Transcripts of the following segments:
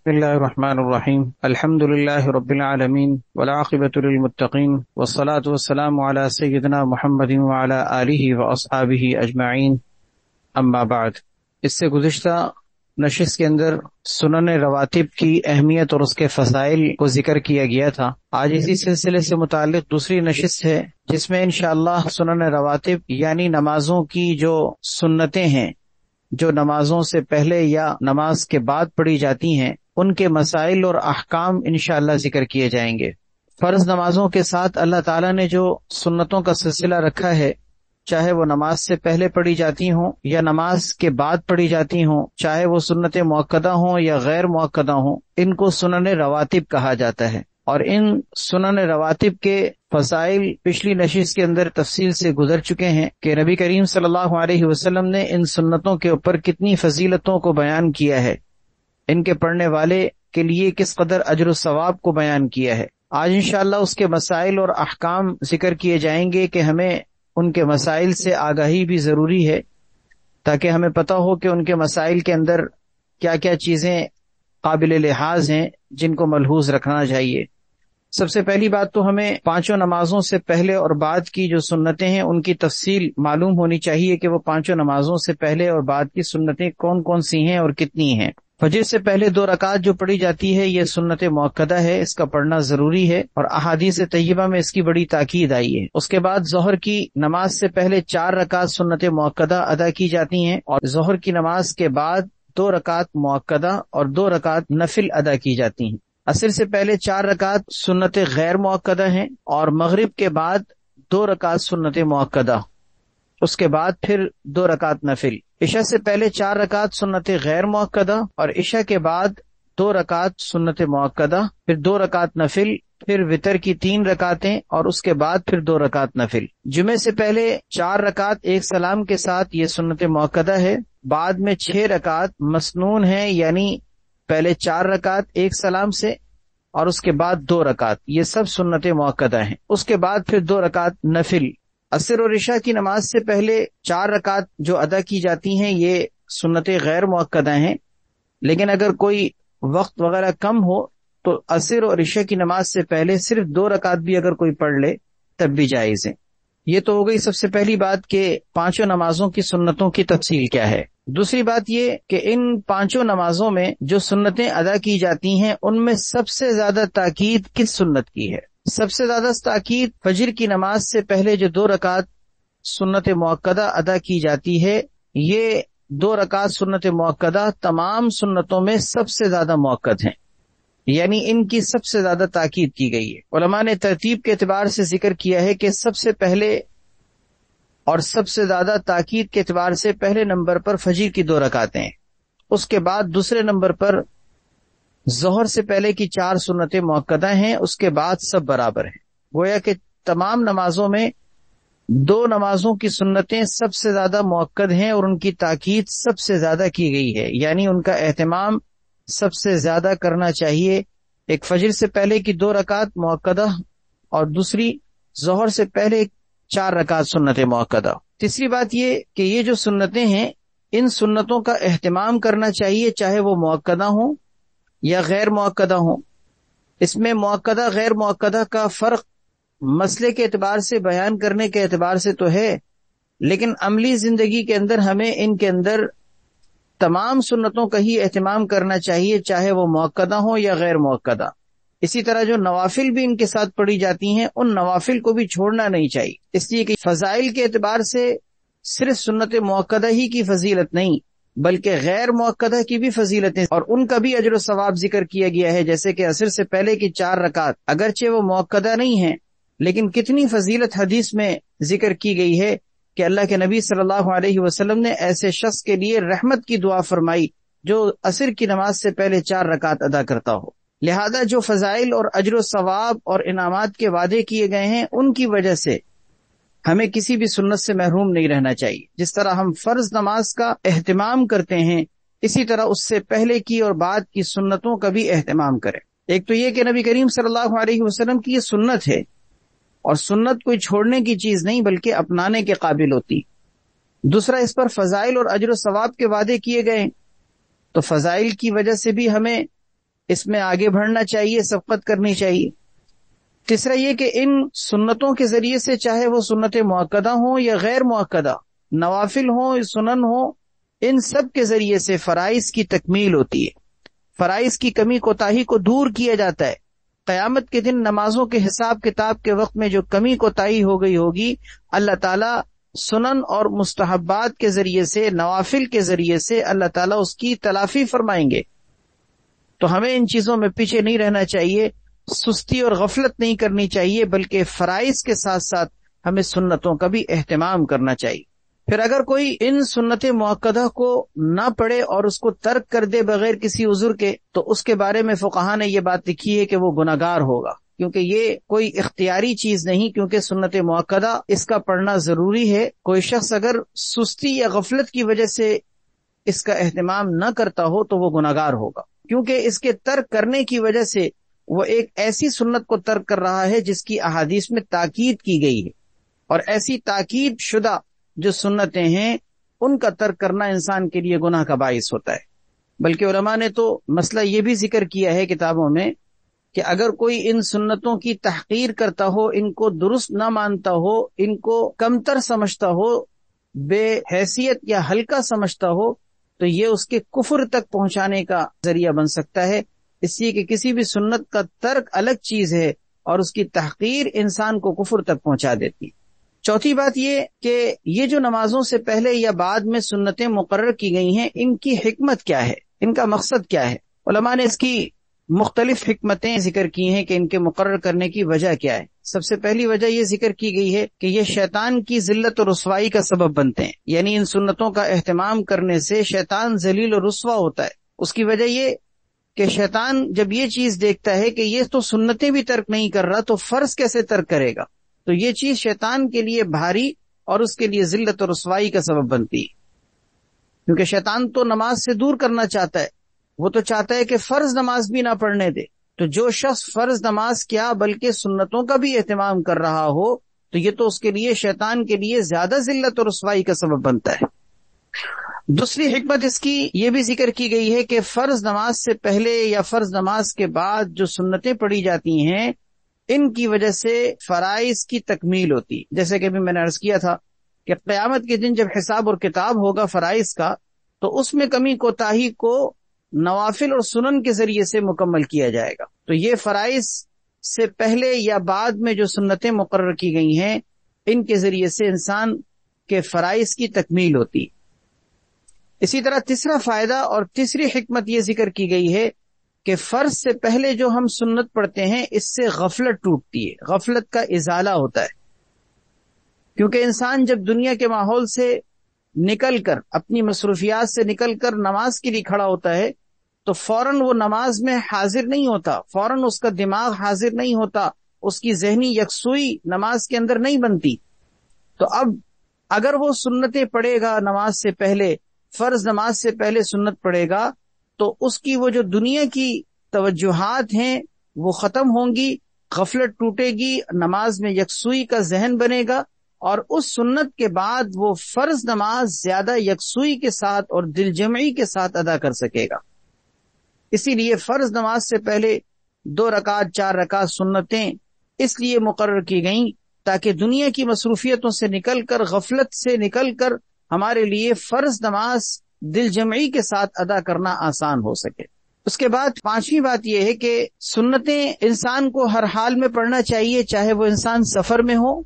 بسم الله الرحمن الرحيم الحمد لله رب العالمين والعاقبة للمتقين والصلاة والسلام على سيدنا محمد وعلى آله وأصحابه أجمعين اما بعد۔ اس سے گزشتہ نشست کے اندر سنن رواتب کی اہمیت اور اس کے فضائل کو ذکر کیا گیا تھا۔ آج اسی سلسلے سے متعلق دوسری نشست ہے جس میں انشاءاللہ سنن رواتب یعنی نمازوں کی جو سنتیں ہیں، جو نمازوں سے پہلے یا نماز کے بعد پڑھی جاتی ہیں، ان کے مسائل اور احکام انشاءاللہ ذکر کیے جائیں گے۔ فرض نمازوں کے ساتھ اللہ تعالیٰ نے جو سنتوں کا سلسلہ رکھا ہے، چاہے وہ نماز سے پہلے پڑھی جاتی ہوں یا نماز کے بعد پڑھی جاتی ہوں، چاہے وہ سنت مؤکدہ ہوں یا غیر مؤکدہ ہوں، ان کو سنن رواتب کہا جاتا ہے۔ اور ان سنن رواتب کے فضائل پچھلی نشست کے اندر تفصیل سے گزر چکے ہیں کہ نبی کریم صلی اللہ علیہ وسلم نے ان سنتوں کے اوپر کتنی فضیلتوں کو بیان کیا ہے، ان کے پڑھنے والے کے لیے کس قدر اجر و ثواب کو بیان کیا ہے۔ آج انشاءاللہ اس کے مسائل اور احکام ذکر کیے جائیں گے کہ ہمیں ان کے مسائل سے آگاہی بھی ضروری ہے تاکہ ہمیں پتہ ہو کہ ان کے مسائل کے اندر کیا کیا چیزیں قابل لحاظ ہیں جن کو ملحوظ رکھنا چاہیے۔ سب سے پہلی بات تو ہمیں پانچوں نمازوں سے پہلے اور بعد کی جو سنتیں ہیں ان کی تفصیل معلوم ہونی چاہیے کہ وہ پانچوں نمازوں سے پہلے اور بعد کی سنتیں کون کون سی ہیں اور کتنی ہیں۔ فجر سے پہلے 2 رکعت جو پڑھی جاتی ہے یہ سنت مؤکدہ ہے، اس کا پڑھنا ضروری ہے اور احادیث طیبہ میں اس کی بڑی تاکید آئی ہے۔ اس کے بعد ظہر کی نماز سے پہلے 4 رکعت سنت مؤکدہ ادا کی جاتی ہیں اور ظہر کی نماز کے بعد 2 رکعت مؤکدہ اور 2 رکعت نفل ادا کی جاتی ہیں۔ عصر سے پہلے 4 رکعت سنت غیر مؤکدہ ہیں اور مغرب کے بعد 2 رکعت سنت مؤکدہ، اس کے بعد پھر 2 رکعت نفل۔ عشاء سے پہلے 4 رکعت سنت غیر مؤکدہ اور عشاء کے بعد 2 رکعت سنت مؤکدہ، پھر 2 رکعت نفل، پھر وتر کی 3 رکعتیں اور اس کے بعد پھر 2 رکعت نفل۔ جمعے سے پہلے 4 رکعت ایک سلام کے ساتھ، یہ سنت مؤکدہ ہے۔ بعد میں 6 رکعت مسنون ہیں، یعنی پہلے 4 رکعت ایک سلام سے اور اس کے بعد 2 رکعت، یہ سب سنت مؤکدہ ہیں۔ اس کے بعد پھر 2 رکعت نفل۔ عصر اور عشاء کی نماز سے پہلے 4 رکعت جو ادا کی جاتی ہیں یہ سنت غیر مؤکدہ ہیں، لیکن اگر کوئی وقت وغیرہ کم ہو تو عصر اور عشاء کی نماز سے پہلے صرف 2 رکعت بھی اگر کوئی پڑھ لے تب بھی جائز ہے۔ یہ تو ہو گئی سب سے پہلی بات کہ پانچوں نمازوں کی سنتوں کی تفصیل کیا ہے۔ دوسری بات یہ کہ ان پانچوں نمازوں میں جو سنتیں ادا کی جاتی ہیں ان میں سب سے زیادہ تاکید کس سنت کی ہے؟ سب سے زیادہ تاکید فجر کی نماز سے پہلے جو 2 رکعت سنت مؤکدہ ادا کی جاتی ہے، یہ 2 رکعت سنت مؤکدہ تمام سنتوں میں سب سے زیادہ مؤکد ہیں، یعنی ان کی سب سے زیادہ تاکید کی گئی ہے۔ علماء نے ترتیب کے اعتبار سے ذکر کیا ہے کہ سب سے پہلے اور سب سے زیادہ تاکید کے اعتبار سے پہلے نمبر پر فجر کی 2 رکعتیں، اس کے بعد دوسرے نمبر پر ظہر سے پہلے کی 4 سنتیں مؤکدہ ہیں، اس کے بعد سب برابر ہیں۔ گویا کہ تمام نمازوں میں 2 نمازوں کی سنتیں سب سے زیادہ مؤکد ہیں اور ان کی تاکید سب سے زیادہ کی گئی ہے، یعنی ان کا اہتمام سب سے زیادہ کرنا چاہیے۔ ایک فجر سے پہلے کی 2 رکعت مؤکدہ اور دوسری ظہر سے پہلے 4 رکعت سنت مؤکدہ۔ تیسری بات یہ کہ یہ جو سنتیں ہیں ان سنتوں کا اہتمام کرنا چاہیے، چاہے وہ مؤکدہ ہوں یا غیر مؤکدہ ہوں۔ اس میں مؤکدہ غیر مؤکدہ کا فرق مسئلے کے اعتبار سے بیان کرنے کے اعتبار سے تو ہے، لیکن عملی زندگی کے اندر ہمیں ان کے اندر تمام سنتوں کا ہی اہتمام کرنا چاہیے، چاہے وہ مؤکدہ ہوں یا غیر مؤکدہ۔ اسی طرح جو نوافل بھی ان کے ساتھ پڑھی جاتی ہیں ان نوافل کو بھی چھوڑنا نہیں چاہیے، اس لیے کہ فضائل کے اعتبار سے صرف سنت مؤکدہ ہی کی فضیلت نہیں بلکہ غیر مؤکدہ کی بھی فضیلتیں اور ان کا بھی اجر و ثواب ذکر کیا گیا ہے، جیسے کہ عصر سے پہلے کی 4 رکعت اگرچہ وہ مؤکدہ نہیں ہیں لیکن کتنی فضیلت حدیث میں ذکر کی گئی ہے کہ اللہ کے نبی صلی اللہ علیہ وسلم نے ایسے شخص کے لیے رحمت کی دعا فرمائی جو عصر کی نماز سے پہلے 4 رکعت ادا کرتا ہو۔ لہذا جو فضائل اور اجر و ثواب اور انعامات کے وعدے کیے گئے ہیں ان کی وجہ سے ہمیں کسی بھی سنت سے محروم نہیں رہنا چاہیے۔ جس طرح ہم فرض نماز کا اہتمام کرتے ہیں اسی طرح اس سے پہلے کی اور بعد کی سنتوں کا بھی اہتمام کریں۔ ایک تو یہ کہ نبی کریم صلی اللہ علیہ وسلم کی یہ سنت ہے اور سنت کوئی چھوڑنے کی چیز نہیں بلکہ اپنانے کے قابل ہوتی۔ دوسرا اس پر فضائل اور اجر و ثواب کے وعدے کیے گئے تو فضائل کی وجہ سے بھی ہمیں اس میں آگے بڑھنا چاہیے، سبقت کرنی چاہیے۔ تیسرا یہ کہ ان سنتوں کے ذریعے سے، چاہے وہ سنت مؤکدہ ہوں یا غیر مؤکدہ، نوافل ہوں، سنن ہوں، ان سب کے ذریعے سے فرائض کی تکمیل ہوتی ہے، فرائض کی کمی کوتاہی کو دور کیا جاتا ہے۔ قیامت کے دن نمازوں کے حساب کتاب کے وقت میں جو کمی کوتاہی ہو گئی ہوگی، اللہ تعالیٰ سنن اور مستحبات کے ذریعے سے، نوافل کے ذریعے سے اللہ تعالیٰ اس کی تلافی فرمائیں گے۔ تو ہمیں ان چیزوں میں پیچھے نہیں رہنا چاہیے، سستی اور غفلت نہیں کرنی چاہیے، بلکہ فرائض کے ساتھ ساتھ ہمیں سنتوں کا بھی اہتمام کرنا چاہیے۔ پھر اگر کوئی ان سنت مؤکدہ کو نہ پڑھے اور اس کو ترک کر دے بغیر کسی عذر کے، تو اس کے بارے میں فقہا نے یہ بات لکھی ہے کہ وہ گناہگار ہوگا، کیونکہ یہ کوئی اختیاری چیز نہیں، کیونکہ سنت مؤکدہ اس کا پڑھنا ضروری ہے۔ کوئی شخص اگر سستی یا غفلت کی وجہ سے اس کا اہتمام نہ کرتا ہو تو وہ گناہگار ہوگا، کیونکہ اس کے ترک کرنے کی وجہ سے وہ ایک ایسی سنت کو ترک کر رہا ہے جس کی احادیث میں تاکید کی گئی ہے، اور ایسی تاکید شدہ جو سنتیں ہیں ان کا ترک کرنا انسان کے لیے گناہ کا باعث ہوتا ہے۔ بلکہ علماء نے تو مسئلہ یہ بھی ذکر کیا ہے کتابوں میں کہ اگر کوئی ان سنتوں کی تحقیر کرتا ہو، ان کو درست نہ مانتا ہو، ان کو کمتر سمجھتا ہو، بے حیثیت یا ہلکا سمجھتا ہو، تو یہ اس کے کفر تک پہنچانے کا ذریعہ بن سکتا ہے، اس لیے کہ کسی بھی سنت کا ترک الگ چیز ہے اور اس کی تحقیر انسان کو کفر تک پہنچا دیتی ہے۔ چوتھی بات یہ کہ یہ جو نمازوں سے پہلے یا بعد میں سنتیں مقرر کی گئی ہیں، ان کی حکمت کیا ہے، ان کا مقصد کیا ہے؟ علماء نے اس کی مختلف حکمتیں ذکر کی ہیں کہ ان کے مقرر کرنے کی وجہ کیا ہے۔ سب سے پہلی وجہ یہ ذکر کی گئی ہے کہ یہ شیطان کی ذلت اور رسوائی کا سبب بنتے ہیں، یعنی ان سنتوں کا اہتمام کرنے سے شیطان ذلیل اور رسوا ہوتا ہے۔ اس کی وجہ یہ کہ شیطان جب یہ چیز دیکھتا ہے کہ یہ تو سنتیں بھی ترک نہیں کر رہا تو فرض کیسے ترک کرے گا، تو یہ چیز شیطان کے لیے بھاری اور اس کے لیے ذلت اور رسوائی کا سبب بنتی ہے، کیونکہ شیطان تو نماز سے دور کرنا چاہتا ہے، وہ تو چاہتا ہے کہ فرض نماز بھی نہ پڑھنے دے۔ تو جو شخص فرض نماز کیا بلکہ سنتوں کا بھی اہتمام کر رہا ہو تو یہ تو اس کے لیے، شیطان کے لیے زیادہ ذلت اور رسوائی کا سبب بنتا ہے۔ دوسری حکمت اس کی یہ بھی ذکر کی گئی ہے کہ فرض نماز سے پہلے یا فرض نماز کے بعد جو سنتیں پڑھی جاتی ہیں، ان کی وجہ سے فرائض کی تکمیل ہوتی، جیسے کہ ابھی میں نے عرض کیا تھا کہ قیامت کے دن جب حساب اور کتاب ہوگا فرائض کا، تو اس میں کمی کوتاہی کو نوافل اور سنن کے ذریعے سے مکمل کیا جائے گا۔ تو یہ فرائض سے پہلے یا بعد میں جو سنتیں مقرر کی گئی ہیں، ان کے ذریعے سے انسان کے فرائض کی تکمیل ہوتی۔ اسی طرح تیسرا فائدہ اور تیسری حکمت یہ ذکر کی گئی ہے کہ فرض سے پہلے جو ہم سنت پڑھتے ہیں اس سے غفلت ٹوٹتی ہے، غفلت کا ازالہ ہوتا ہے، کیونکہ انسان جب دنیا کے ماحول سے نکل کر، اپنی مصروفیات سے نکل کر نماز کے لیے کھڑا ہوتا ہے تو فوراً وہ نماز میں حاضر نہیں ہوتا، فوراً اس کا دماغ حاضر نہیں ہوتا، اس کی ذہنی یکسوئی نماز کے اندر نہیں بنتی۔ تو اب اگر وہ سنتیں پڑھے گا نماز سے پہلے، فرض نماز سے پہلے سنت پڑھے گا، تو اس کی وہ جو دنیا کی توجہات ہیں وہ ختم ہوں گی، غفلت ٹوٹے گی، نماز میں یکسوئی کا ذہن بنے گا، اور اس سنت کے بعد وہ فرض نماز زیادہ یکسوئی کے ساتھ اور دل جمعی کے ساتھ ادا کر سکے گا۔ اسی لیے فرض نماز سے پہلے 2 رکعت 4 رکعت سنتیں اس لیے مقرر کی گئیں تاکہ دنیا کی مصروفیتوں سے نکل کر، غفلت سے نکل کر ہمارے لیے فرض نماز دل جمعی کے ساتھ ادا کرنا آسان ہو سکے۔ اس کے بعد 5ویں بات یہ ہے کہ سنتیں انسان کو ہر حال میں پڑھنا چاہیے، چاہے وہ انسان سفر میں ہو،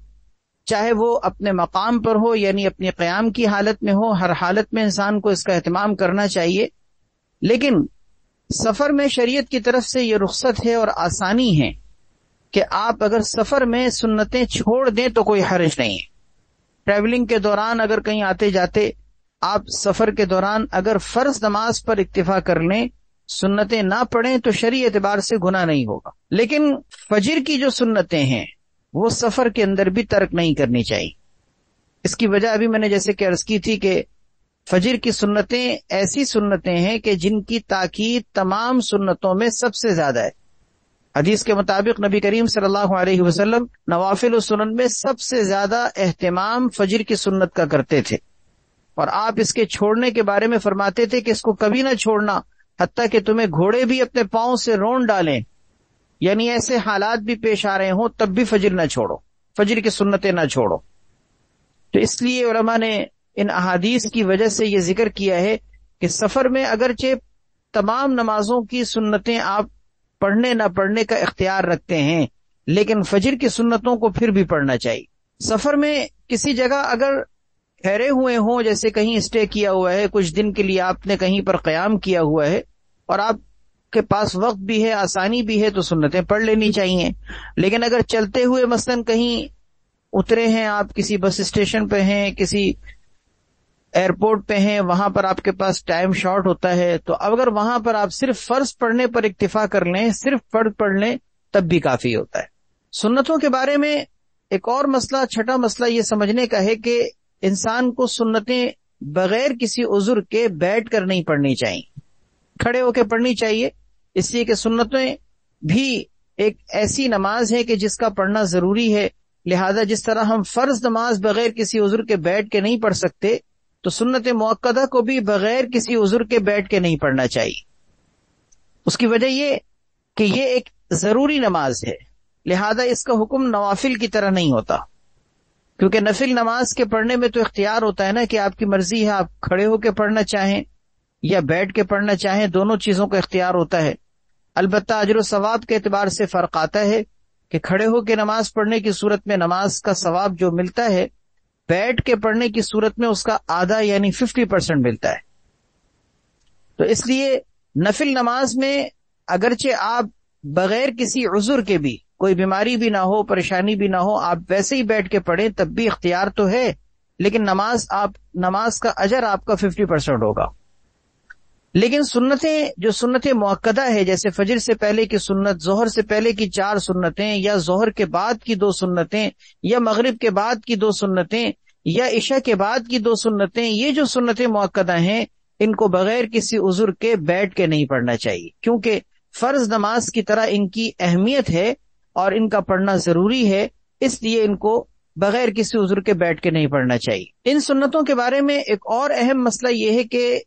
چاہے وہ اپنے مقام پر ہو، یعنی اپنے قیام کی حالت میں ہو، ہر حالت میں انسان کو اس کا اہتمام کرنا چاہیے۔ لیکن سفر میں شریعت کی طرف سے یہ رخصت ہے اور آسانی ہے کہ آپ اگر سفر میں سنتیں چھوڑ دیں تو کوئی حرج نہیں ہے۔ ٹریولنگ کے دوران اگر کہیں آتے جاتے آپ سفر کے دوران اگر فرض نماز پر اکتفا کر لیں، سنتیں نہ پڑھیں تو شرعی اعتبار سے گناہ نہیں ہوگا۔ لیکن فجر کی جو سنتیں ہیں وہ سفر کے اندر بھی ترک نہیں کرنی چاہیے۔ اس کی وجہ ابھی میں نے جیسے کہ عرض کی تھی کہ فجر کی سنتیں ایسی سنتیں ہیں کہ جن کی تاکید تمام سنتوں میں سب سے زیادہ ہے۔ حدیث کے مطابق نبی کریم صلی اللہ علیہ وسلم نوافل و سنن میں سب سے زیادہ اہتمام فجر کی سنت کا کرتے تھے، اور آپ اس کے چھوڑنے کے بارے میں فرماتے تھے کہ اس کو کبھی نہ چھوڑنا حتیٰ کہ تمہیں گھوڑے بھی اپنے پاؤں سے رون ڈالیں، یعنی ایسے حالات بھی پیش آ رہے ہوں تب بھی فجر نہ چھوڑو، فجر کی سنتیں نہ چھوڑو۔ تو اس لیے علماء نے ان احادیث کی وجہ سے یہ ذکر کیا ہے کہ سفر میں اگرچہ تمام نمازوں کی سنتیں آپ پڑھنے نہ پڑھنے کا اختیار رکھتے ہیں، لیکن فجر کی سنتوں کو پھر بھی پڑھنا چاہیے۔ سفر میں کسی جگہ اگر ٹھہرے ہوئے ہوں، جیسے کہیں اسٹے کیا ہوا ہے، کچھ دن کے لیے آپ نے کہیں پر قیام کیا ہوا ہے اور آپ کے پاس وقت بھی ہے، آسانی بھی ہے، تو سنتیں پڑھ لینی چاہیے۔ لیکن اگر چلتے ہوئے مثلاً کہیں اترے ہیں، آپ کسی بس اسٹیشن پہ ہیں، کسی ایئرپورٹ پہ ہیں، وہاں پر آپ کے پاس ٹائم شارٹ ہوتا ہے، تو اگر وہاں پر آپ صرف فرض پڑھنے پر اکتفا کر لیں، صرف فرض پڑھ لیں، تب بھی کافی ہوتا ہے۔ سنتوں کے بارے میں ایک اور مسئلہ، چھٹا مسئلہ یہ سمجھنے کا ہے کہ انسان کو سنتیں بغیر کسی عذر کے بیٹھ کر نہیں پڑھنی چاہیے، کھڑے ہو کے پڑھنی چاہیے، اس لیے کہ سنتیں بھی ایک ایسی نماز ہے کہ جس کا پڑھنا ضروری ہے۔ لہذا جس طرح ہم فرض نماز بغیر کسی عذر کے بیٹھ کے نہیں پڑھ سکتے، تو سنت مؤکدہ کو بھی بغیر کسی عذر کے بیٹھ کے نہیں پڑھنا چاہیے۔ اس کی وجہ یہ کہ یہ ایک ضروری نماز ہے، لہذا اس کا حکم نوافل کی طرح نہیں ہوتا، کیونکہ نفل نماز کے پڑھنے میں تو اختیار ہوتا ہے نا، کہ آپ کی مرضی ہے، آپ کھڑے ہو کے پڑھنا چاہیں یا بیٹھ کے پڑھنا چاہیں، دونوں چیزوں کا اختیار ہوتا ہے۔ البتہ اجر و ثواب کے اعتبار سے فرق آتا ہے کہ کھڑے ہو کے نماز پڑھنے کی صورت میں نماز کا ثواب جو ملتا ہے، بیٹھ کے پڑھنے کی صورت میں اس کا آدھا یعنی 50% ملتا ہے۔ تو اس لیے نفل نماز میں اگرچہ آپ بغیر کسی عذر کے بھی، کوئی بیماری بھی نہ ہو، پریشانی بھی نہ ہو، آپ ویسے ہی بیٹھ کے پڑھیں تب بھی اختیار تو ہے، لیکن نماز کا اجر آپ کا 50% ہوگا۔ لیکن سنتیں جو سنت مؤکدہ ہے، جیسے فجر سے پہلے کی سنت، ظہر سے پہلے کی 4 سنتیں، یا ظہر کے بعد کی 2 سنتیں، یا مغرب کے بعد کی 2 سنتیں، یا عشاء کے بعد کی 2 سنتیں، یہ جو سنتیں مؤکدہ ہیں، ان کو بغیر کسی عذر کے بیٹھ کے نہیں پڑھنا چاہیے، کیونکہ فرض نماز کی طرح ان کی اہمیت ہے اور ان کا پڑھنا ضروری ہے، اس لیے ان کو بغیر کسی عذر کے بیٹھ کے نہیں پڑھنا چاہیے۔ ان سنتوں کے بارے میں ایک اور اہم مسئلہ یہ ہے کہ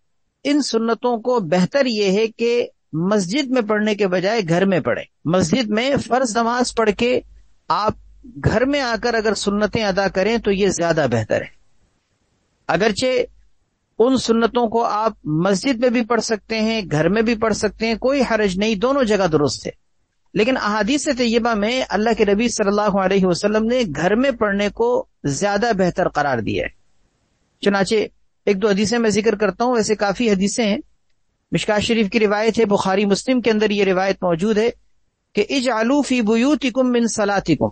ان سنتوں کو بہتر یہ ہے کہ مسجد میں پڑھنے کے بجائے گھر میں پڑھیں۔ مسجد میں فرض نماز پڑھ کے آپ گھر میں آ کر اگر سنتیں ادا کریں تو یہ زیادہ بہتر ہے۔ اگرچہ ان سنتوں کو آپ مسجد میں بھی پڑھ سکتے ہیں، گھر میں بھی پڑھ سکتے ہیں، کوئی حرج نہیں، دونوں جگہ درست ہے، لیکن احادیث طیبہ میں اللہ کے نبی صلی اللہ علیہ وسلم نے گھر میں پڑھنے کو زیادہ بہتر قرار دیا ہے۔ چنانچہ 1-2 حدیثیں میں ذکر کرتا ہوں، ویسے کافی حدیثیں ہیں۔ مشکوٰۃ شریف کی روایت ہے، بخاری مسلم کے اندر یہ روایت موجود ہے کہ اجعلوا فی بیوتکم من صلاتکم،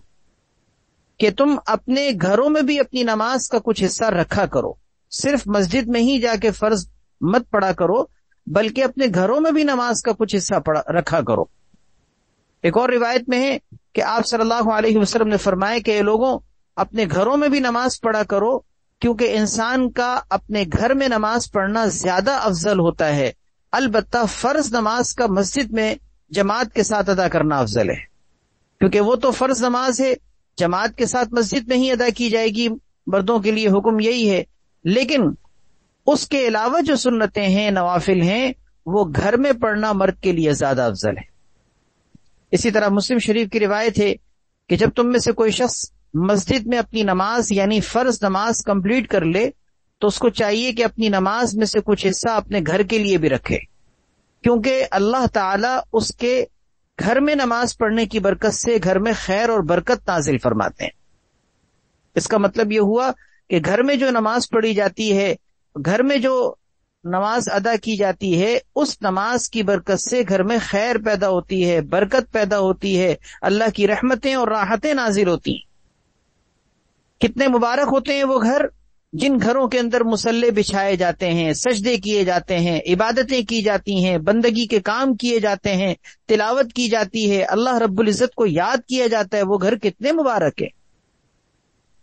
کہ تم اپنے گھروں میں بھی اپنی نماز کا کچھ حصہ رکھا کرو، صرف مسجد میں ہی جا کے فرض مت پڑھا کرو، بلکہ اپنے گھروں میں بھی نماز کا کچھ حصہ رکھا کرو۔ ایک اور روایت میں ہے کہ آپ صلی اللہ علیہ وسلم نے فرمایا کہ اے لوگوں، اپنے گھروں میں بھی نماز پڑھا کرو، کیونکہ انسان کا اپنے گھر میں نماز پڑھنا زیادہ افضل ہوتا ہے، البتہ فرض نماز کا مسجد میں جماعت کے ساتھ ادا کرنا افضل ہے، کیونکہ وہ تو فرض نماز ہے، جماعت کے ساتھ مسجد میں ہی ادا کی جائے گی، مردوں کے لیے حکم یہی ہے، لیکن اس کے علاوہ جو سنتیں ہیں، نوافل ہیں، وہ گھر میں پڑھنا مرد کے لیے زیادہ افضل ہے۔ اسی طرح مسلم شریف کی روایت ہے کہ جب تم میں سے کوئی شخص مسجد میں اپنی نماز یعنی فرض نماز کمپلیٹ کر لے تو اس کو چاہیے کہ اپنی نماز میں سے کچھ حصہ اپنے گھر کے لیے بھی رکھے، کیونکہ اللہ تعالیٰ اس کے گھر میں نماز پڑھنے کی برکت سے گھر میں خیر اور برکت نازل فرماتے ہیں۔ اس کا مطلب یہ ہوا کہ گھر میں جو نماز پڑھی جاتی ہے، گھر میں جو نماز ادا کی جاتی ہے، اس نماز کی برکت سے گھر میں خیر پیدا ہوتی ہے، برکت پیدا ہوتی ہے، اللہ کی رحمتیں اور راحتیں نازل ہوتی ہیں۔ کتنے مبارک ہوتے ہیں وہ گھر جن گھروں کے اندر مصلے بچھائے جاتے ہیں، سجدے کیے جاتے ہیں، عبادتیں کی جاتی ہیں، بندگی کے کام کیے جاتے ہیں، تلاوت کی جاتی ہے، اللہ رب العزت کو یاد کیا جاتا ہے، وہ گھر کتنے مبارک ہے۔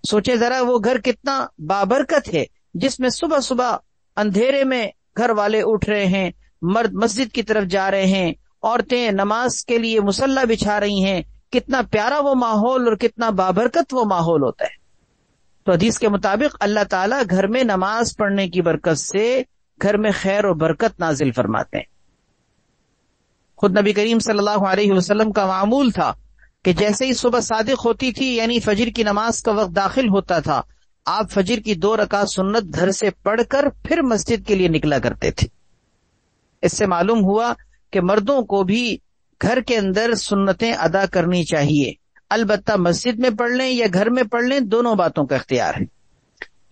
سوچے ذرا وہ گھر کتنا بابرکت ہے، جس میں صبح صبح اندھیرے میں گھر والے اٹھ رہے ہیں، مرد مسجد کی طرف جا رہے ہیں، عورتیں نماز کے لیے مصلی بچھا رہی ہیں، کتنا پیارا وہ ماحول اور کتنا بابرکت وہ ماحول ہوتا ہے۔ تو حدیث کے مطابق اللہ تعالیٰ گھر میں نماز پڑھنے کی برکت سے گھر میں خیر اور برکت نازل فرماتے ہیں۔ خود نبی کریم صلی اللہ علیہ وسلم کا معمول تھا کہ جیسے ہی صبح صادق ہوتی تھی، یعنی فجر کی نماز کا وقت داخل ہوتا تھا، آپ فجر کی 2 رکعت سنت گھر سے پڑھ کر پھر مسجد کے لیے نکلا کرتے تھے۔ اس سے معلوم ہوا کہ مردوں کو بھی گھر کے اندر سنتیں ادا کرنی چاہیے، البتہ مسجد میں پڑھ لیں یا گھر میں پڑھ لیں، دونوں باتوں کا اختیار ہے۔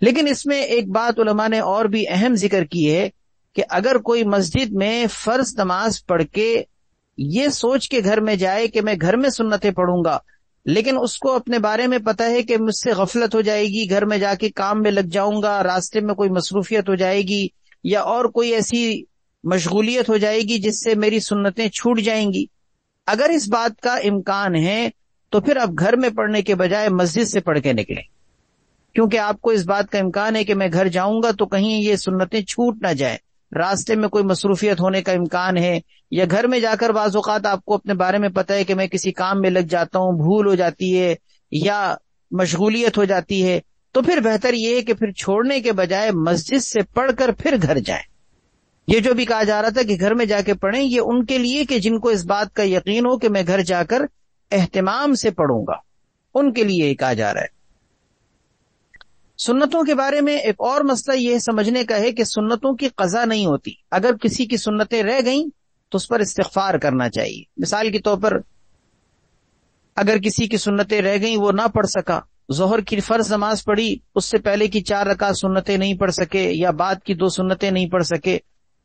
لیکن اس میں ایک بات علماء نے اور بھی اہم ذکر کی ہے کہ اگر کوئی مسجد میں فرض نماز پڑھ کے یہ سوچ کے گھر میں جائے کہ میں گھر میں سنتیں پڑھوں گا، لیکن اس کو اپنے بارے میں پتہ ہے کہ مجھ سے غفلت ہو جائے گی، گھر میں جا کے کام میں لگ جاؤں گا، راستے میں کوئی مصروفیت ہو جائے گی یا اور کوئی ایسی مشغولیت ہو جائے گی جس سے میری سنتیں چھوٹ جائیں گی، اگر اس بات کا امکان ہے تو پھر آپ گھر میں پڑھنے کے بجائے مسجد سے پڑھ کے نکلیں، کیونکہ آپ کو اس بات کا امکان ہے کہ میں گھر جاؤں گا تو کہیں یہ سنتیں چھوٹ نہ جائیں، راستے میں کوئی مصروفیت ہونے کا امکان ہے، یا گھر میں جا کر بعض اوقات آپ کو اپنے بارے میں پتہ ہے کہ میں کسی کام میں لگ جاتا ہوں، بھول ہو جاتی ہے یا مشغولیت ہو جاتی ہے، تو پھر بہتر یہ ہے کہ پھر چھوڑنے کے بجائے مسجد سے پڑھ کر پھر گھر جائیں۔ یہ جو بھی کہا جا رہا تھا کہ گھر میں جا کے پڑھیں، یہ ان کے لیے کہ جن کو اس بات کا یقین ہو کہ میں گھر جا کر اہتمام سے پڑھوں گا، ان کے لیے یہ کہا جا رہا ہے۔ سنتوں کے بارے میں ایک اور مسئلہ یہ سمجھنے کا ہے کہ سنتوں کی قضا نہیں ہوتی، اگر کسی کی سنتیں رہ گئیں تو اس پر استغفار کرنا چاہیے۔ مثال کے طور پر اگر کسی کی سنتیں رہ گئیں، وہ نہ پڑھ سکا، ظہر کی فرض نماز پڑھی، اس سے پہلے کی 4 رکعت سنتیں نہیں پڑھ سکے یا بعد کی 2 سنتیں نہیں پڑھ سکے،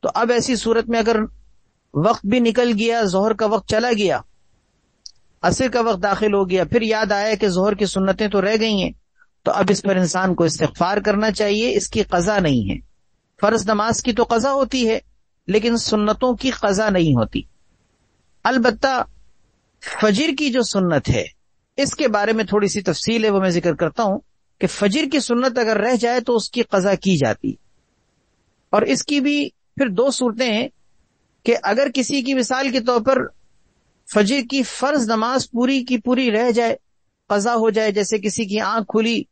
تو اب ایسی صورت میں اگر وقت بھی نکل گیا، ظہر کا وقت چلا گیا، عصر کا وقت داخل ہو گیا، پھر یاد آیا کہ ظہر کی سنتیں تو رہ گئی ہیں، تو اب اس پر انسان کو استغفار کرنا چاہیے، اس کی قضا نہیں ہے۔ فرض نماز کی تو قضا ہوتی ہے لیکن سنتوں کی قضا نہیں ہوتی۔ البتہ فجر کی جو سنت ہے اس کے بارے میں تھوڑی سی تفصیل ہے، وہ میں ذکر کرتا ہوں کہ فجر کی سنت اگر رہ جائے تو اس کی قضا کی جاتی، اور اس کی بھی پھر 2 صورتیں ہیں کہ اگر کسی کی مثال کے طور پر فجر کی فرض نماز پوری کی پوری رہ جائے، قضا ہو جائے، جیسے کسی کی آنکھ کھلی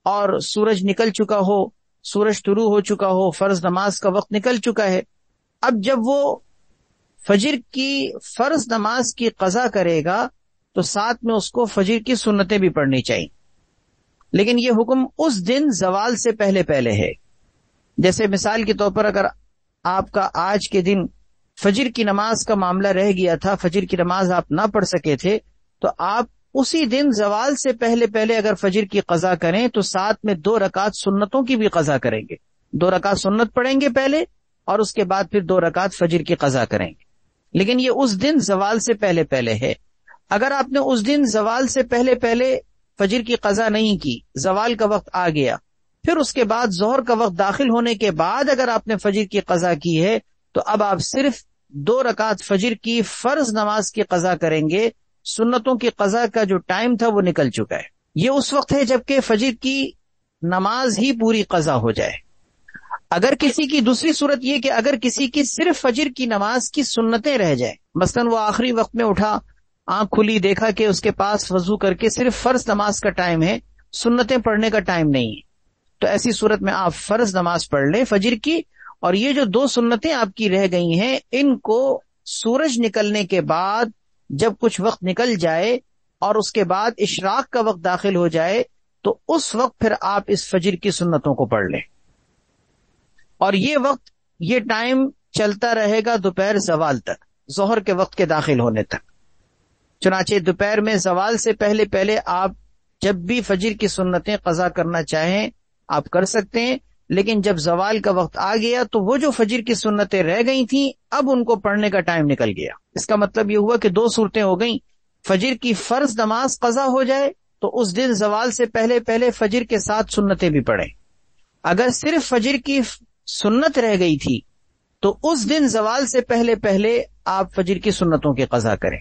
اور سورج نکل چکا ہو، سورج طلوع ہو چکا ہو، فرض نماز کا وقت نکل چکا ہے، اب جب وہ فجر کی فرض نماز کی قضا کرے گا تو ساتھ میں اس کو فجر کی سنتیں بھی پڑھنی چاہیے، لیکن یہ حکم اس دن زوال سے پہلے پہلے ہے۔ جیسے مثال کے طور پر اگر آپ کا آج کے دن فجر کی نماز کا معاملہ رہ گیا تھا، فجر کی نماز آپ نہ پڑھ سکے تھے، تو آپ اسی دن زوال سے پہلے پہلے اگر فجر کی قضا کریں تو ساتھ میں 2 رکعت سنتوں کی بھی قضا کریں گے، 2 رکعت سنت پڑھیں گے پہلے اور اس کے بعد پھر 2 رکعت فجر کی قضا کریں گے، لیکن یہ اس دن زوال سے پہلے پہلے ہے۔ اگر آپ نے اس دن زوال سے پہلے پہلے فجر کی قضا نہیں کی، زوال کا وقت آ گیا، پھر اس کے بعد ظہر کا وقت داخل ہونے کے بعد اگر آپ نے فجر کی قضا کی ہے تو اب آپ صرف 2 رکعت فجر کی فرض نماز کی قضا کریں گے، سنتوں کی قضا کا جو ٹائم تھا وہ نکل چکا ہے۔ یہ اس وقت ہے جبکہ فجر کی نماز ہی پوری قضا ہو جائے۔ اگر کسی کی دوسری صورت یہ کہ اگر کسی کی صرف فجر کی نماز کی سنتیں رہ جائیں، مثلا وہ آخری وقت میں اٹھا، آنکھ کھلی، دیکھا کہ اس کے پاس وضو کر کے صرف فرض نماز کا ٹائم ہے، سنتیں پڑھنے کا ٹائم نہیں ہے، تو ایسی صورت میں آپ فرض نماز پڑھ لیں فجر کی، اور یہ جو 2 سنتیں آپ کی رہ گئی ہیں ان کو سورج نکلنے کے بعد جب کچھ وقت نکل جائے اور اس کے بعد اشراق کا وقت داخل ہو جائے تو اس وقت پھر آپ اس فجر کی سنتوں کو پڑھ لیں، اور یہ وقت، یہ ٹائم چلتا رہے گا دوپہر زوال تک، ظہر کے وقت کے داخل ہونے تک۔ چنانچہ دوپہر میں زوال سے پہلے پہلے آپ جب بھی فجر کی سنتیں قضا کرنا چاہیں آپ کر سکتے ہیں، لیکن جب زوال کا وقت آ گیا تو وہ جو فجر کی سنتیں رہ گئی تھیں اب ان کو پڑھنے کا ٹائم نکل گیا۔ اس کا مطلب یہ ہوا کہ 2 صورتیں ہو گئیں، فجر کی فرض نماز قضا ہو جائے تو اس دن زوال سے پہلے پہلے فجر کے ساتھ سنتیں بھی پڑھیں، اگر صرف فجر کی سنت رہ گئی تھی تو اس دن زوال سے پہلے پہلے آپ فجر کی سنتوں کی قضا کریں۔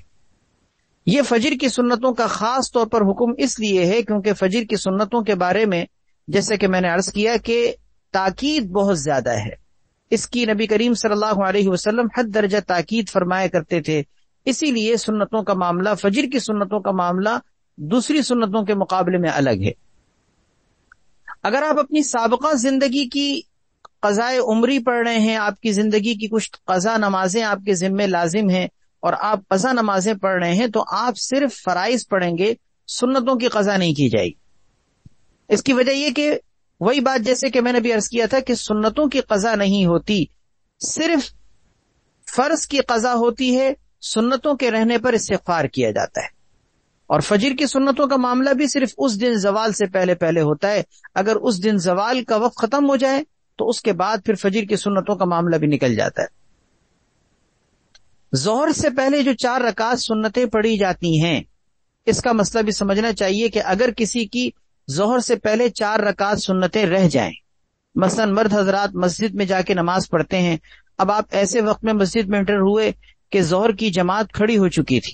یہ فجر کی سنتوں کا خاص طور پر حکم اس لیے ہے کیونکہ فجر کی سنتوں کے بارے میں جیسے کہ میں نے عرض کیا کہ تاکید بہت زیادہ ہے، اس کی نبی کریم صلی اللہ علیہ وسلم حد درجہ تاکید فرمایا کرتے تھے، اسی لیے سنتوں کا معاملہ، فجر کی سنتوں کا معاملہ دوسری سنتوں کے مقابلے میں الگ ہے۔ اگر آپ اپنی سابقہ زندگی کی قضائے عمری پڑھ رہے ہیں، آپ کی زندگی کی کچھ قضا نمازیں آپ کے ذمہ لازم ہیں، اور آپ قضا نمازیں پڑھ رہے ہیں تو آپ صرف فرائض پڑھیں گے، سنتوں کی قضا نہیں کی جائے گی۔ اس کی وجہ یہ کہ وہی بات جیسے کہ میں نے بھی عرض کیا تھا کہ سنتوں کی قضا نہیں ہوتی، صرف فرض کی قضا ہوتی ہے، سنتوں کے رہنے پر استغفار کیا جاتا ہے۔ اور فجر کی سنتوں کا معاملہ بھی صرف اس دن زوال سے پہلے پہلے ہوتا ہے، اگر اس دن زوال کا وقت ختم ہو جائے تو اس کے بعد پھر فجر کی سنتوں کا معاملہ بھی نکل جاتا ہے۔ ظہر سے پہلے جو 4 رکعت سنتیں پڑھی جاتی ہیں، اس کا مسئلہ بھی سمجھنا چاہیے کہ اگر کسی کی ظہر سے پہلے 4 رکعت سنتیں رہ جائیں، مثلا مرد حضرات مسجد میں جا کے نماز پڑھتے ہیں، اب آپ ایسے وقت میں مسجد میں انٹر ہوئے کہ ظہر کی جماعت کھڑی ہو چکی تھی،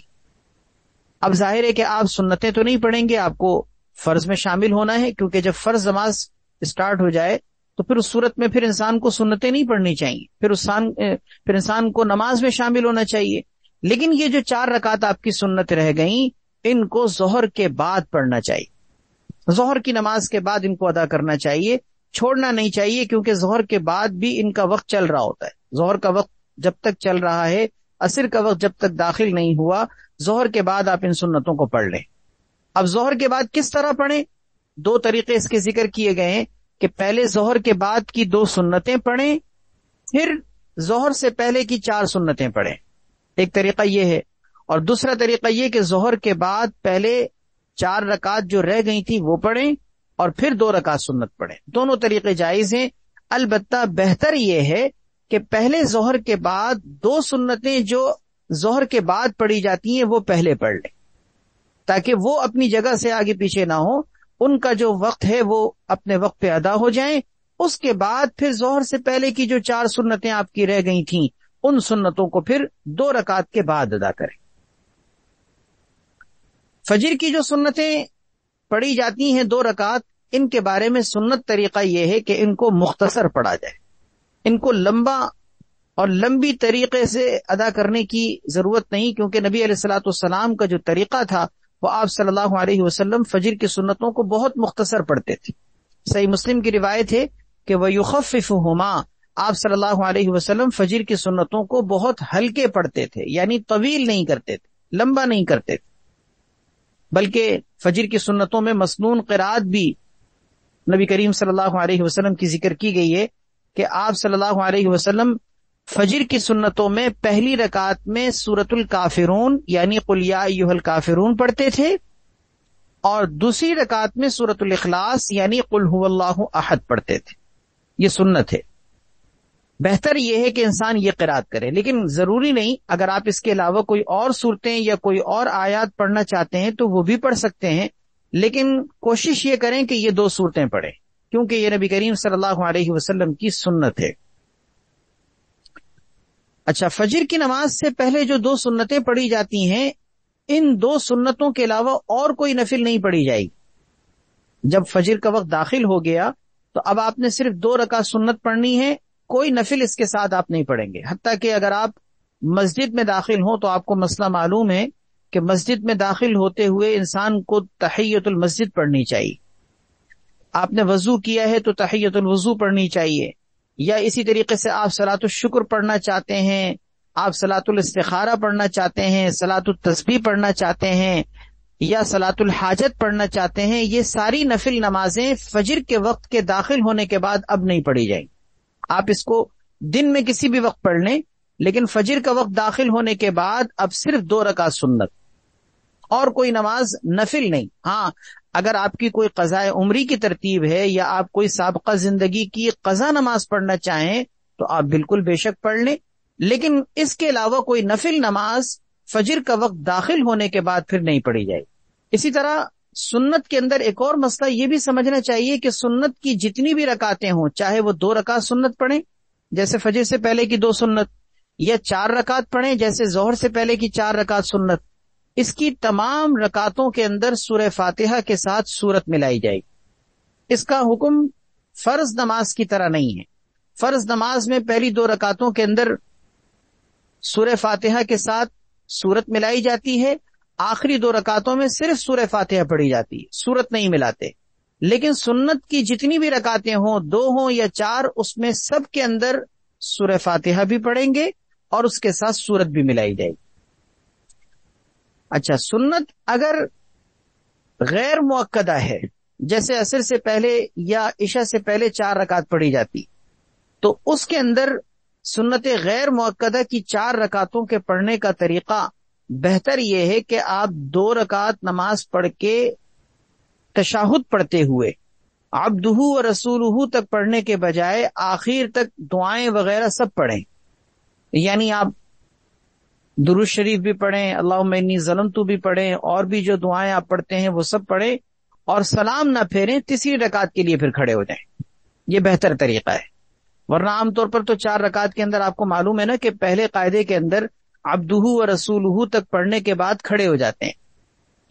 اب ظاہر ہے کہ آپ سنتیں تو نہیں پڑھیں گے، آپ کو فرض میں شامل ہونا ہے، کیونکہ جب فرض نماز اسٹارٹ ہو جائے تو پھر اس صورت میں پھر انسان کو سنتیں نہیں پڑھنی چاہیے، پھر انسان کو نماز میں شامل ہونا چاہیے۔ لیکن یہ جو 4 رکعت آپ کی سنت رہ گئیں، ان کو ظہر کے بعد پڑھنا چاہیے، ظہر کی نماز کے بعد ان کو ادا کرنا چاہیے، چھوڑنا نہیں چاہیے، کیونکہ ظہر کے بعد بھی ان کا وقت چل رہا ہوتا ہے۔ ظہر کا وقت جب تک چل رہا ہے، عصر کا وقت جب تک داخل نہیں ہوا، ظہر کے بعد آپ ان سنتوں کو پڑھ لیں۔ اب ظہر کے بعد کس طرح پڑھیں؟ 2 طریقے اس کے ذکر کیے گئے ہیں کہ پہلے ظہر کے بعد کی 2 سنتیں پڑھیں، پھر ظہر سے پہلے کی 4 سنتیں پڑھیں، ایک طریقہ یہ ہے، اور دوسرا طریقہ یہ کہ ظہر کے بعد پہلے 4 رکعت جو رہ گئی تھی وہ پڑھیں اور پھر 2 رکعت سنت پڑھیں۔ دونوں طریقے جائز ہیں، البتہ بہتر یہ ہے کہ پہلے ظہر کے بعد 2 سنتیں جو ظہر کے بعد پڑھی جاتی ہیں وہ پہلے پڑھ لیں، تاکہ وہ اپنی جگہ سے آگے پیچھے نہ ہو، ان کا جو وقت ہے وہ اپنے وقت پہ ادا ہو جائیں۔ اس کے بعد پھر ظہر سے پہلے کی جو 4 سنتیں آپ کی رہ گئی تھیں، ان سنتوں کو پھر 2 رکعت کے بعد ادا کریں۔ فجر کی جو سنتیں پڑھی جاتی ہیں 2 رکعت، ان کے بارے میں سنت طریقہ یہ ہے کہ ان کو مختصر پڑھا جائے، ان کو لمبا اور لمبی طریقے سے ادا کرنے کی ضرورت نہیں، کیونکہ نبی علیہ الصلوۃ والسلام کا جو طریقہ تھا وہ آپ صلی اللہ علیہ وسلم فجر کی سنتوں کو بہت مختصر پڑھتے تھے۔ صحیح مسلم کی روایت ہے کہ وَيُخَفِّفُهُمَا، آپ صلی اللہ علیہ وسلم فجر کی سنتوں کو بہت ہلکے پڑھتے تھے، یعنی طویل نہیں کرتے تھے، لمبا نہیں کرتے تھے، بلکہ فجر کی سنتوں میں مسنون قرات بھی نبی کریم صلی اللہ علیہ وسلم کی ذکر کی گئی ہے کہ آپ صلی اللہ علیہ وسلم فجر کی سنتوں میں پہلی رکعت میں سورۃ الکافرون یعنی قل یا ایھا الکافرون پڑھتے تھے، اور دوسری رکعت میں سورۃ الاخلاص یعنی قل ھو اللہ احد پڑھتے تھے۔ یہ سنت ہے، بہتر یہ ہے کہ انسان یہ قرات کرے، لیکن ضروری نہیں، اگر آپ اس کے علاوہ کوئی اور صورتیں یا کوئی اور آیات پڑھنا چاہتے ہیں تو وہ بھی پڑھ سکتے ہیں، لیکن کوشش یہ کریں کہ یہ 2 صورتیں پڑھیں، کیونکہ یہ نبی کریم صلی اللہ علیہ وسلم کی سنت ہے۔ اچھا، فجر کی نماز سے پہلے جو 2 سنتیں پڑھی جاتی ہیں، ان 2 سنتوں کے علاوہ اور کوئی نفل نہیں پڑھی جائے گی۔ جب فجر کا وقت داخل ہو گیا تو اب آپ نے صرف 2 رکعت سنت پڑھنی ہے، کوئی نفل اس کے ساتھ آپ نہیں پڑھیں گے۔ حتیٰ کہ اگر آپ مسجد میں داخل ہوں تو آپ کو مسئلہ معلوم ہے کہ مسجد میں داخل ہوتے ہوئے انسان کو تحیۃ المسجد پڑھنی چاہیے، آپ نے وضو کیا ہے تو تحیۃ الوضو پڑھنی چاہیے، یا اسی طریقے سے آپ صلاۃ الشکر پڑھنا چاہتے ہیں، آپ صلاۃ الاستخارہ پڑھنا چاہتے ہیں، صلاۃ التسبیح پڑھنا چاہتے ہیں، یا صلاۃ الحاجت پڑھنا چاہتے ہیں، یہ ساری نفل نمازیں فجر کے وقت کے داخل ہونے کے بعد اب نہیں پڑھی جائیں۔ آپ اس کو دن میں کسی بھی وقت پڑھ لیں، لیکن فجر کا وقت داخل ہونے کے بعد اب صرف 2 رکعت سنت، اور کوئی نماز نفل نہیں۔ ہاں، اگر آپ کی کوئی قضاء عمری کی ترتیب ہے یا آپ کوئی سابقہ زندگی کی قضا نماز پڑھنا چاہیں تو آپ بالکل بے شک پڑھ لیں، لیکن اس کے علاوہ کوئی نفل نماز فجر کا وقت داخل ہونے کے بعد پھر نہیں پڑھی جائے۔ اسی طرح سنت کے اندر ایک اور مسئلہ یہ بھی سمجھنا چاہیے کہ سنت کی جتنی بھی رکعتیں ہوں، چاہے وہ 2 رکعت سنت پڑھیں جیسے فجر سے پہلے کی 2 سنت، یا 4 رکعت پڑھیں جیسے ظہر سے پہلے کی 4 رکعت سنت، اس کی تمام رکعتوں کے اندر سورہ فاتحہ کے ساتھ سورت ملائی جائے گی۔ اس کا حکم فرض نماز کی طرح نہیں ہے۔ فرض نماز میں پہلی 2 رکعتوں کے اندر سورہ فاتحہ کے ساتھ سورت ملائی جاتی ہے، آخری 2 رکعتوں میں صرف سورہ فاتحہ پڑھی جاتی ہے، سورت نہیں ملاتے۔ لیکن سنت کی جتنی بھی رکعتیں ہوں، 2 ہوں یا 4، اس میں سب کے اندر سورہ فاتحہ بھی پڑھیں گے اور اس کے ساتھ سورت بھی ملائی جائے گی۔ اچھا، سنت اگر غیر مؤکدہ ہے، جیسے عصر سے پہلے یا عشاء سے پہلے 4 رکعت پڑھی جاتی، تو اس کے اندر سنت غیر مؤکدہ کی 4 رکعتوں کے پڑھنے کا طریقہ بہتر یہ ہے کہ آپ 2 رکعت نماز پڑھ کے تشہد پڑھتے ہوئے عبدہ و رسولہ تک پڑھنے کے بجائے آخر تک دعائیں وغیرہ سب پڑھیں. یعنی آپ درود شریف بھی پڑھیں، اللہم انی ظلمت بھی پڑھیں، اور بھی جو دعائیں آپ پڑھتے ہیں وہ سب پڑھیں، اور سلام نہ پھیریں، تیسری رکعت کے لیے پھر کھڑے ہو جائیں. یہ بہتر طریقہ ہے. ورنہ عام طور پر تو 4 رکعت کے اندر آپ کو معلوم ہے نا کہ پہلے قاعدے کے اندر عبدہ و رسولہ تک پڑھنے کے بعد کھڑے ہو جاتے ہیں.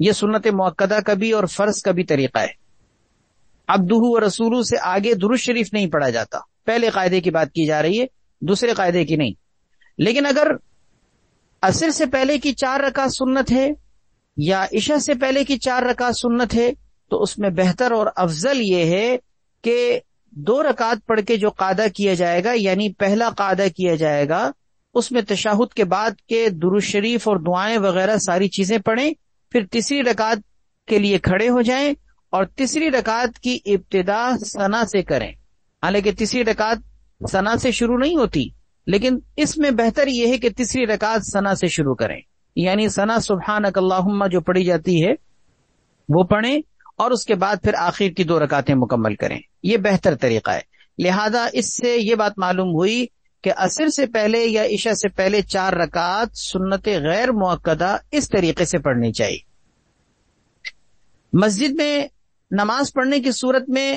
یہ سنت مؤکدہ کا بھی اور فرض کا بھی طریقہ ہے. عبدہ و رسولہ سے آگے درود شریف نہیں پڑھا جاتا. پہلے قاعدے کی بات کی جا رہی ہے، دوسرے قاعدے کی نہیں. لیکن اگر عصر سے پہلے کی 4 رکعت سنت ہے یا عشاء سے پہلے کی 4 رکعت سنت ہے، تو اس میں بہتر اور افضل یہ ہے کہ 2 رکعت پڑھ کے جو قاعدہ کیا جائے گا، یعنی پہلا قاعدہ کیا جائے گا، اس میں تشہد کے بعد کے درود شریف اور دعائیں وغیرہ ساری چیزیں پڑھیں، پھر تیسری رکعت کے لیے کھڑے ہو جائیں اور تیسری رکعت کی ابتدا ثنا سے کریں. حالانکہ تیسری رکعت ثنا سے شروع نہیں ہوتی، لیکن اس میں بہتر یہ ہے کہ تیسری رکعت ثنا سے شروع کریں. یعنی ثنا سبحانک اللہم جو پڑھی جاتی ہے وہ پڑھیں، اور اس کے بعد پھر آخر کی 2 رکعتیں مکمل کریں. یہ بہتر طریقہ ہے. لہذا اس سے یہ بات معلوم ہوئی کہ عصر سے پہلے یا عشاء سے پہلے 4 رکعت سنت غیر مؤکدہ اس طریقے سے پڑھنی چاہیے. مسجد میں نماز پڑھنے کی صورت میں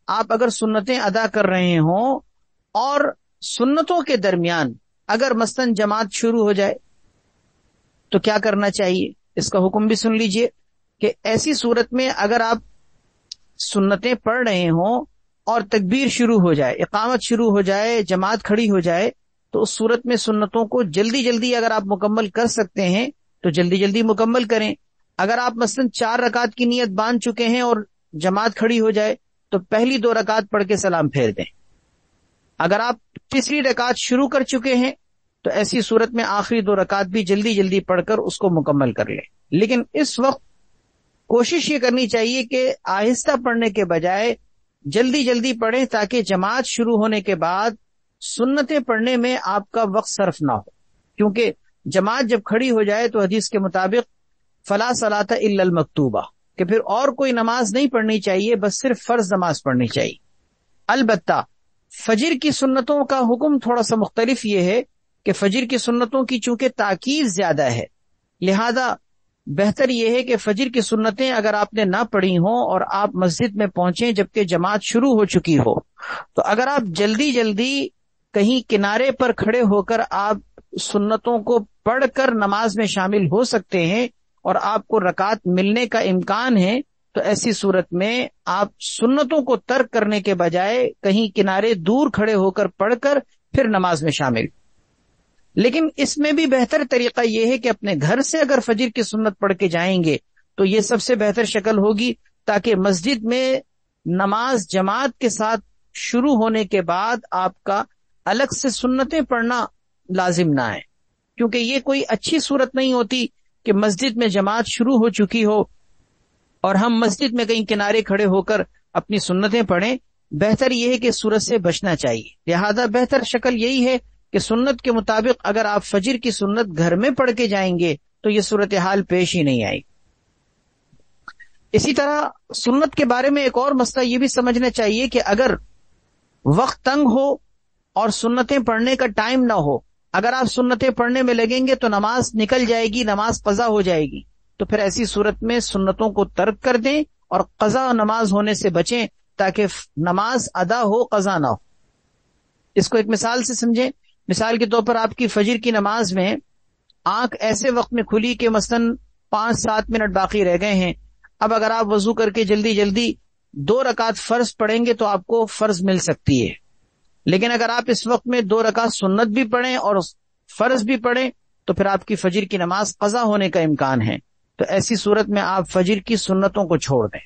آپ اگر سنتیں ادا کر رہے ہوں اور سنتوں کے درمیان اگر مثلاً جماعت شروع ہو جائے تو کیا کرنا چاہیے، اس کا حکم بھی سن لیجئے کہ ایسی صورت میں اگر آپ سنتیں پڑھ رہے ہوں اور تکبیر شروع ہو جائے، اقامت شروع ہو جائے، جماعت کھڑی ہو جائے، تو اس صورت میں سنتوں کو جلدی جلدی اگر آپ مکمل کر سکتے ہیں تو جلدی جلدی مکمل کریں. اگر آپ مثلاً 4 رکعت کی نیت باندھ چکے ہیں اور جماعت کھڑی ہو جائے تو پہلی 2 رکعت پڑھ کے سلام پھیر دیں. اگر آپ تیسری رکعت شروع کر چکے ہیں تو ایسی صورت میں آخری 2 رکعت بھی جلدی جلدی پڑھ کر اس کو مکمل کر لیں. لیکن اس وقت کوشش یہ کرنی چاہیے کہ آہستہ پڑھنے کے بجائے جلدی جلدی پڑھیں تاکہ جماعت شروع ہونے کے بعد سنتیں پڑھنے میں آپ کا وقت صرف نہ ہو. کیونکہ جماعت جب کھڑی ہو جائے تو حدیث کے مطابق فلا صلاۃ الا المکتوبہ، کہ پھر اور کوئی نماز نہیں پڑھنی چاہیے، بس صرف فرض نماز پڑھنی چاہیے. البتہ فجر کی سنتوں کا حکم تھوڑا سا مختلف یہ ہے کہ فجر کی سنتوں کی چونکہ تاکید زیادہ ہے، لہذا بہتر یہ ہے کہ فجر کی سنتیں اگر آپ نے نہ پڑھی ہوں اور آپ مسجد میں پہنچیں جبکہ جماعت شروع ہو چکی ہو، تو اگر آپ جلدی جلدی کہیں کنارے پر کھڑے ہو کر آپ سنتوں کو پڑھ کر نماز میں شامل ہو سکتے ہیں اور آپ کو رکعت ملنے کا امکان ہے، تو ایسی صورت میں آپ سنتوں کو ترک کرنے کے بجائے کہیں کنارے دور کھڑے ہو کر پڑھ کر پھر نماز میں شامل. لیکن اس میں بھی بہتر طریقہ یہ ہے کہ اپنے گھر سے اگر فجر کی سنت پڑھ کے جائیں گے تو یہ سب سے بہتر شکل ہوگی، تاکہ مسجد میں نماز جماعت کے ساتھ شروع ہونے کے بعد آپ کا الگ سے سنتیں پڑھنا لازم نہ ہے. کیونکہ یہ کوئی اچھی صورت نہیں ہوتی کہ مسجد میں جماعت شروع ہو چکی ہو اور ہم مسجد میں کہیں کنارے کھڑے ہو کر اپنی سنتیں پڑھیں. بہتر یہ ہے کہ اس صورت سے بچنا چاہیے. لہذا بہتر شکل یہی ہے کہ سنت کے مطابق اگر آپ فجر کی سنت گھر میں پڑھ کے جائیں گے تو یہ صورتحال پیش ہی نہیں آئی. اسی طرح سنت کے بارے میں ایک اور مسئلہ یہ بھی سمجھنا چاہیے کہ اگر وقت تنگ ہو اور سنتیں پڑھنے کا ٹائم نہ ہو، اگر آپ سنتیں پڑھنے میں لگیں گے تو نماز نکل جائے گی، نماز قضا ہو جائے گی. تو پھر ایسی صورت میں سنتوں کو ترک کر دیں اور قضا نماز ہونے سے بچیں تاکہ نماز ادا ہو، قضا نہ ہو. اس کو ایک مثال سے سمجھیں. مثال کے طور پر آپ کی فجر کی نماز میں آنکھ ایسے وقت میں کھلی کہ مثلاً 5-7 منٹ باقی رہ گئے ہیں. اب اگر آپ وضو کر کے جلدی جلدی 2 رکعت فرض پڑھیں گے تو آپ کو فرض مل سکتی ہے. لیکن اگر آپ اس وقت میں 2 رکعت سنت بھی پڑھیں اور فرض بھی پڑھیں تو پھر آپ کی فجر کی نماز قضا ہونے کا امکان ہے. تو ایسی صورت میں آپ فجر کی سنتوں کو چھوڑ دیں،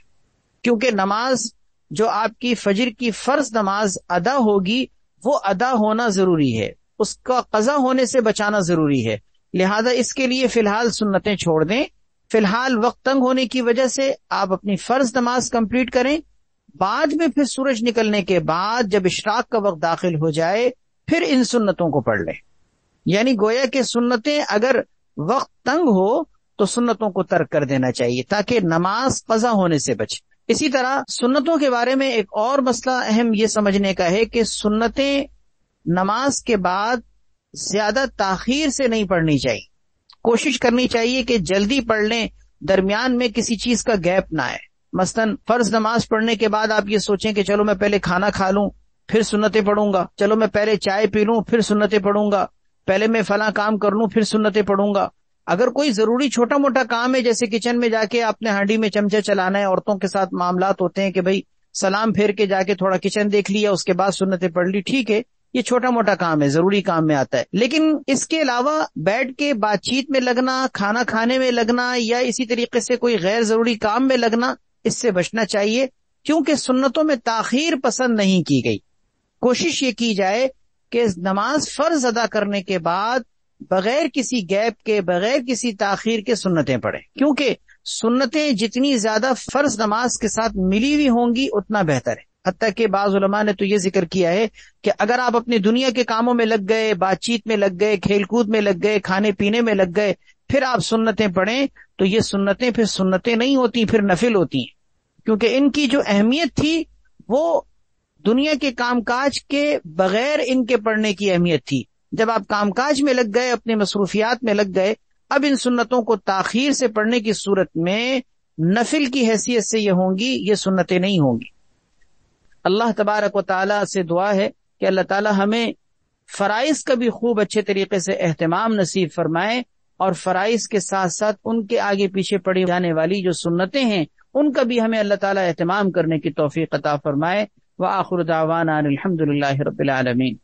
کیونکہ نماز جو آپ کی فجر کی فرض نماز ادا ہوگی وہ ادا ہونا ضروری ہے، اس کا قضا ہونے سے بچانا ضروری ہے. لہذا اس کے لیے فی الحال سنتیں چھوڑ دیں فی الحال وقت تنگ ہونے کی وجہ سے آپ اپنی فرض نماز کمپلیٹ کریں، بعد میں پھر سورج نکلنے کے بعد جب اشراق کا وقت داخل ہو جائے پھر ان سنتوں کو پڑھ لیں. یعنی گویا کہ سنتیں اگر وقت تنگ ہو تو سنتوں کو ترک کر دینا چاہیے تاکہ نماز قضا ہونے سے بچے. اسی طرح سنتوں کے بارے میں ایک اور مسئلہ اہم یہ سمجھنے کا ہے کہ سنتیں نماز کے بعد زیادہ تاخیر سے نہیں پڑھنی چاہیے. کوشش کرنی چاہیے کہ جلدی پڑھ لیں، درمیان میں کسی چیز کا گیپ نہ آئے. مثلاً فرض نماز پڑھنے کے بعد آپ یہ سوچیں کہ چلو میں پہلے کھانا کھا لوں پھر سنتیں پڑھوں گا، چلو میں پہلے چائے پی لوں پھر سنتیں پڑھوں گا، پہلے میں فلاں کام کر لوں پھر سنتیں پڑھوں گا. اگر کوئی ضروری چھوٹا موٹا کام ہے جیسے کچن میں جا کے آپ نے ہانڈی میں چمچہ چلانا ہے، عورتوں کے ساتھ معاملات ہوتے ہیں کہ بھئی سلام پھیر کے جا کے تھوڑا کچن دیکھ لیا اس کے بعد سنتیں پڑھ لی، ٹھیک ہے یہ چھوٹا موٹا کام ہے، ضروری کام میں آتا ہے. لیکن اس کے علاوہ بیٹھ کے بات چیت میں لگنا، کھانا کھانے میں لگنا یا اسی طریقے سے کوئی غیر ضروری کام میں لگنا، اس سے بچنا چاہیے کیونکہ سنتوں میں تاخیر پسند نہیں کی گئی. کوشش یہ کی جائے کہ نماز فرض ادا کرنے کے بعد بغیر کسی گیپ کے، بغیر کسی تاخیر کے سنتیں پڑھیں، کیونکہ سنتیں جتنی زیادہ فرض نماز کے ساتھ ملی ہوئی ہوں گی اتنا بہتر ہے. حتیٰ کہ بعض علماء نے تو یہ ذکر کیا ہے کہ اگر آپ اپنی دنیا کے کاموں میں لگ گئے، بات چیت میں لگ گئے، کھیل کود میں لگ گئے، کھانے پینے میں لگ گئے، پھر آپ سنتیں پڑھیں تو یہ سنتیں پھر سنتیں نہیں ہوتی، پھر نفل ہوتی ہیں. کیونکہ ان کی جو اہمیت تھی وہ دنیا کے کام کاج کے بغیر ان کے پڑھنے کی اہمیت تھی. جب آپ کام کاج میں لگ گئے، اپنے مصروفیات میں لگ گئے، اب ان سنتوں کو تاخیر سے پڑھنے کی صورت میں نفل کی حیثیت سے یہ ہوں گی، یہ سنتیں نہیں ہوں گی. اللہ تبارک و تعالی سے دعا ہے کہ اللہ تعالی ہمیں فرائض کا بھی خوب اچھے طریقے سے اہتمام نصیب فرمائے اور فرائض کے ساتھ ساتھ ان کے آگے پیچھے پڑھی جانے والی جو سنتیں ہیں ان کا بھی ہمیں اللہ تعالی اہتمام کرنے کی توفیق عطا فرمائے. وآخر دعوانا الحمد للہ رب العالمین.